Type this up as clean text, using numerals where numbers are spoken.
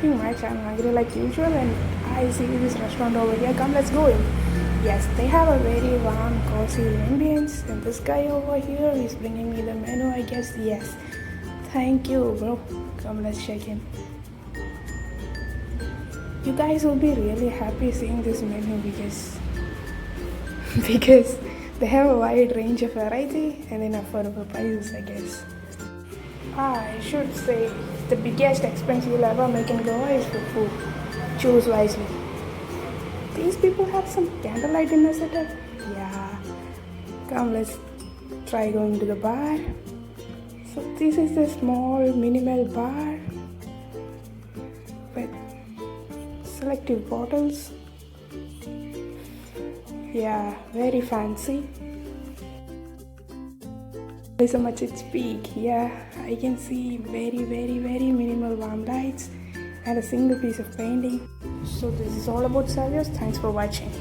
nothing much. I'm hungry like usual, and I see this restaurant over here. Come, let's go in. Yes, they have a very warm, cozy ambience, and this guy over here is bringing me the menu, I guess. Yes, thank you, bro. Come, let's check in. You guys will be really happy seeing this menu because because they have a wide range of variety and in affordable prices, I guess. I should say the biggest expense you'll ever make in Goa is for food. Choose wisely. These people have some candlelight dinner setup. Yeah. Come, let's try going to the bar. So this is the small minimal bar with selective bottles. Yeah, very fancy. So much its peak. Yeah, I can see very minimal warm lights and a single piece of painting. So this is all about Savios. Thanks for watching.